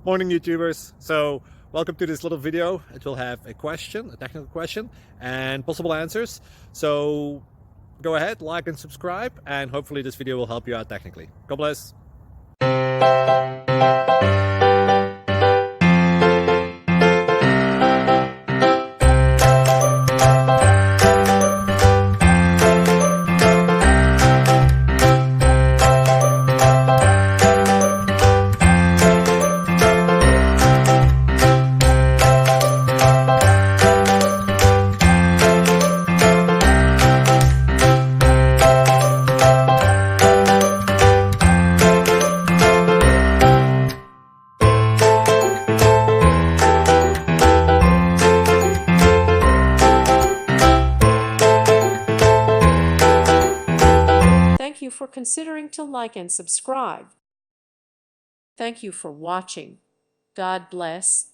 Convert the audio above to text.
Morning YouTubers. So welcome to this little video. It will have a question, a technical question, and possible answers. So go ahead, like and subscribe, and hopefully this video will help you out technically. God bless. Thank you for considering to like and subscribe. Thank you for watching. God bless.